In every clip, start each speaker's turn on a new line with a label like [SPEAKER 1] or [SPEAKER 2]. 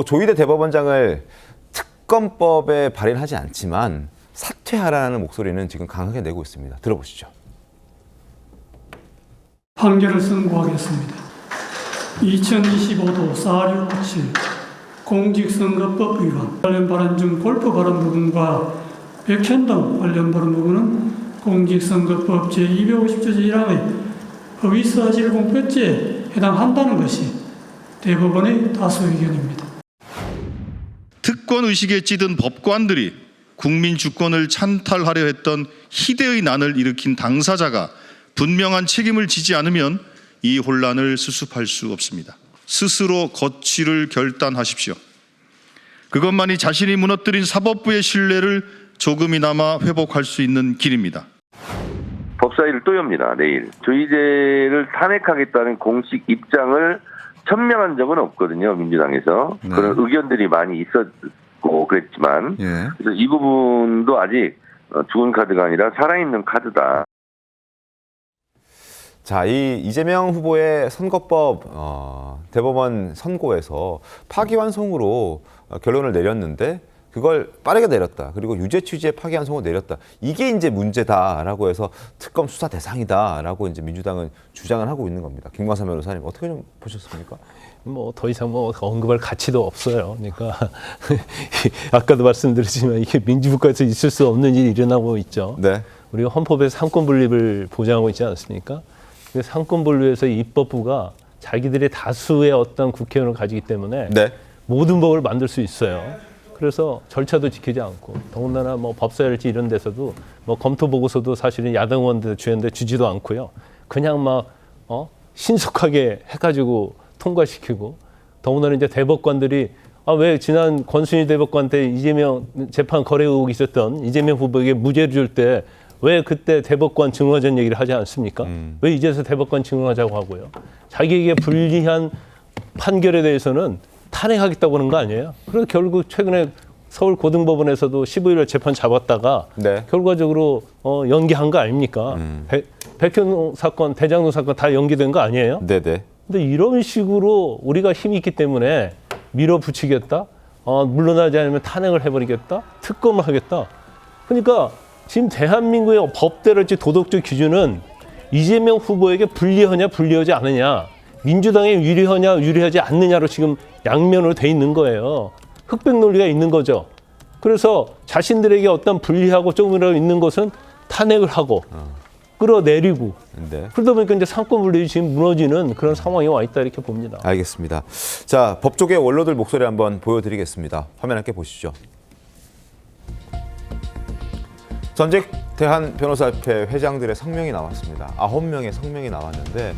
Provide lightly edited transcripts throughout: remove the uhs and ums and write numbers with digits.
[SPEAKER 1] 조희대 대법원장을 특검법에 발의하지 않지만 사퇴하라는 목소리는 지금 강하게 내고 있습니다. 들어보시죠.
[SPEAKER 2] 판결을 선고하겠습니다. 2025도 4657 공직선거법 위반 관련 발언 중 골프 발언 부분과 백현 등 관련 발언 부분은 공직선거법 제250조 제1항의 허위사실 공표죄에 해당한다는 것이 대법원의 다수 의견입니다.
[SPEAKER 3] 특권 의식에 찌든 법관들이 국민 주권을 찬탈하려 했던 희대의 난을 일으킨 당사자가 분명한 책임을 지지 않으면 이 혼란을 수습할 수 없습니다. 스스로 거취를 결단하십시오. 그것만이 자신이 무너뜨린 사법부의 신뢰를 조금이나마 회복할 수 있는 길입니다.
[SPEAKER 4] 법사위를 또 엽니다. 내일. 조희대를 탄핵하겠다는 공식 입장을 천명한 적은 없거든요. 민주당에서. 네. 그런 의견들이 많이 있었고 그랬지만 그래서 이 부분도 아직 죽은 카드가 아니라 살아있는 카드다.
[SPEAKER 1] 자, 이 이재명 후보의 선거법 대법원 선고에서 파기환송으로 결론을 내렸는데 그걸 빠르게 내렸다. 그리고 유죄 취지의 파기환송을 내렸다. 이게 이제 문제다라고 해서 특검 수사 대상이다라고 이제 민주당은 주장을 하고 있는 겁니다. 김광삼 변호사님 어떻게 좀 보셨습니까?
[SPEAKER 5] 더 이상 언급할 가치도 없어요. 그러니까 아까도 말씀드렸지만 이게 민주국가에서 있을 수 없는 일이 일어나고 있죠. 네. 우리가 헌법에서 상권 분립을 보장하고 있지 않습니까? 상권 분립에서 입법부가 자기들의 다수의 어떤 국회의원을 가지기 때문에 모든 법을 만들 수 있어요. 그래서 절차도 지키지 않고 더군다나 법사위랄지 이런 데서도 검토 보고서도 사실은 야당 의원들 주는데 주지도 않고요. 그냥 신속하게 해가지고 통과시키고 더군다나 이제 대법관들이 왜 지난 권순희 대법관 때 이재명 재판 거래 의혹이 있었던 이재명 후보에게 무죄를 줄 때 왜 그때 대법관 증언하자는 얘기를 하지 않습니까? 왜 이제서 대법관 증언하자고 하고요. 자기에게 불리한 판결에 대해서는 탄핵하겠다고 하는 거 아니에요? 그래서 결국 최근에 서울고등법원에서도 15일에 재판 잡았다가 결과적으로 연기한 거 아닙니까? 백현동 사건, 대장동 사건 다 연기된 거 아니에요? 네네. 근데 이런 식으로 우리가 힘이 있기 때문에 밀어붙이겠다? 물러나지 않으면 탄핵을 해버리겠다? 특검을 하겠다? 그러니까 지금 대한민국의 법대로지 도덕적 기준은 이재명 후보에게 불리하냐 불리하지 않느냐, 민주당에 유리하냐 유리하지 않느냐로 지금 양면으로 돼 있는 거예요. 흑백 논리가 있는 거죠. 그래서 자신들에게 어떤 불리하고 조금이라도 있는 것은 탄핵을 하고 끌어내리고 그러다 보니까 이제 상권 분립이 지금 무너지는 그런 상황이 와 있다 이렇게 봅니다.
[SPEAKER 1] 알겠습니다. 자, 법조계 원로들 목소리 한번 보여드리겠습니다. 화면 함께 보시죠. 전직 대한변호사협회 회장들의 성명이 나왔습니다. 9명의 성명이 나왔는데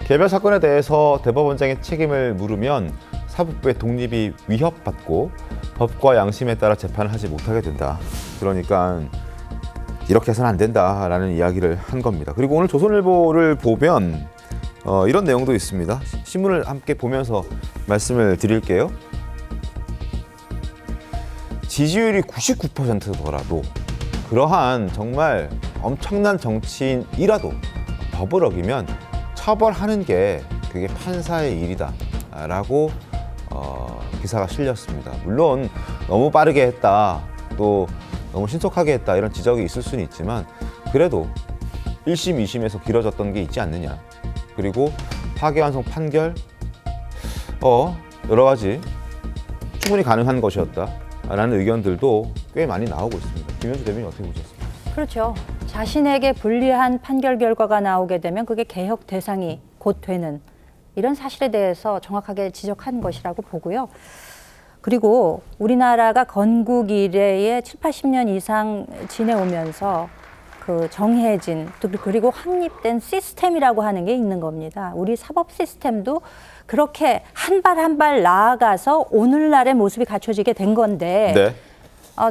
[SPEAKER 1] 개별 사건에 대해서 대법원장의 책임을 물으면 사법부의 독립이 위협받고 법과 양심에 따라 재판을 하지 못하게 된다. 그러니까 이렇게 해서는 안 된다라는 이야기를 한 겁니다. 그리고 오늘 조선일보를 보면 이런 내용도 있습니다. 신문을 함께 보면서 말씀을 드릴게요. 지지율이 99%더라도 그러한 정말 엄청난 정치인이라도 법을 어기면 처벌하는 게 그게 판사의 일이다라고 기사가 실렸습니다. 물론 너무 빠르게 했다, 또 너무 신속하게 했다 이런 지적이 있을 수는 있지만 그래도 1심, 2심에서 길어졌던 게 있지 않느냐. 그리고 파기환송 판결 여러 가지 충분히 가능한 것이었다라는 의견들도 꽤 많이 나오고 있습니다. 김현주 대변인 어떻게 보셨습니까?
[SPEAKER 6] 그렇죠. 자신에게 불리한 판결 결과가 나오게 되면 그게 개혁 대상이 곧 되는 이런 사실에 대해서 정확하게 지적한 것이라고 보고요. 그리고 우리나라가 건국 이래에 7, 80년 이상 지내오면서 그 정해진 그리고 확립된 시스템이라고 하는 게 있는 겁니다. 우리 사법 시스템도 그렇게 한 발 한 발 나아가서 오늘날의 모습이 갖춰지게 된 건데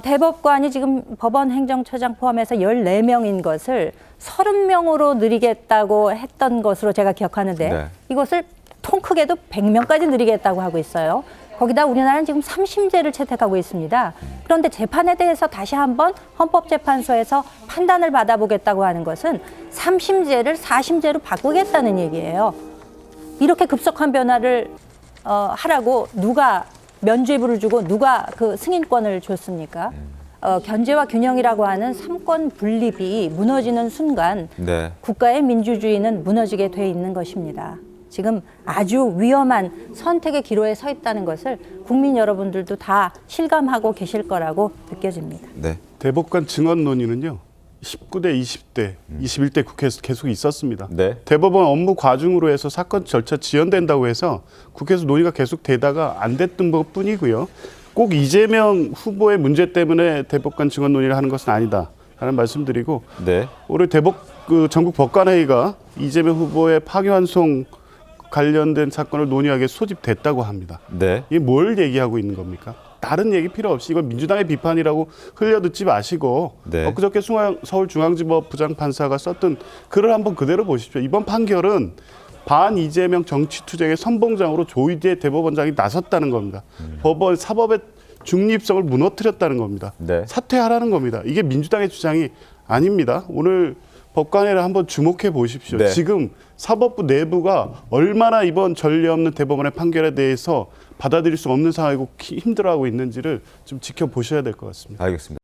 [SPEAKER 6] 대법관이 지금 법원 행정처장 포함해서 14명인 것을 30명으로 늘리겠다고 했던 것으로 제가 기억하는데 이것을 통 크게도 100명까지 늘리겠다고 하고 있어요. 거기다 우리나라는 지금 3심제를 채택하고 있습니다. 그런데 재판에 대해서 다시 한번 헌법재판소에서 판단을 받아보겠다고 하는 것은 3심제를 4심제로 바꾸겠다는 얘기예요. 이렇게 급속한 변화를 하라고 누가 면죄부를 주고 누가 그 승인권을 줬습니까? 견제와 균형이라고 하는 삼권 분립이 무너지는 순간
[SPEAKER 1] 네.
[SPEAKER 6] 국가의 민주주의는 무너지게 돼 있는 것입니다. 지금 아주 위험한 선택의 기로에 서 있다는 것을 국민 여러분들도 다 실감하고 계실 거라고 느껴집니다.
[SPEAKER 1] 네.
[SPEAKER 7] 대법관 증언 논의는요. 19대, 20대, 21대 국회에서 계속 있었습니다.
[SPEAKER 1] 네.
[SPEAKER 7] 대법원 업무 과중으로 해서 사건 절차 지연된다고 해서 국회에서 논의가 계속 되다가 안 됐던 것뿐이고요. 꼭 이재명 후보의 문제 때문에 대법관 증언 논의를 하는 것은 아니다라는 말씀드리고
[SPEAKER 1] 네.
[SPEAKER 7] 올해 전국 법관회의가 이재명 후보의 파기환송 관련된 사건을 논의하기 위해 소집됐다고 합니다.
[SPEAKER 1] 네.
[SPEAKER 7] 이게 뭘 얘기하고 있는 겁니까? 다른 얘기 필요 없이 이건 민주당의 비판이라고 흘려듣지 마시고
[SPEAKER 1] 네.
[SPEAKER 7] 엊그저께 서울중앙지법 부장판사가 썼던 글을 한번 그대로 보십시오. 이번 판결은 반 이재명 정치투쟁의 선봉장으로 조희대 대법원장이 나섰다는 겁니다. 법원 사법의 중립성을 무너뜨렸다는 겁니다.
[SPEAKER 1] 네.
[SPEAKER 7] 사퇴하라는 겁니다. 이게 민주당의 주장이 아닙니다. 오늘 법관회를 한번 주목해 보십시오.
[SPEAKER 1] 네.
[SPEAKER 7] 지금 사법부 내부가 얼마나 이번 전례 없는 대법원의 판결에 대해서 받아들일 수 없는 상황이고 힘들어하고 있는지를 좀 지켜보셔야 될 것 같습니다.
[SPEAKER 1] 알겠습니다.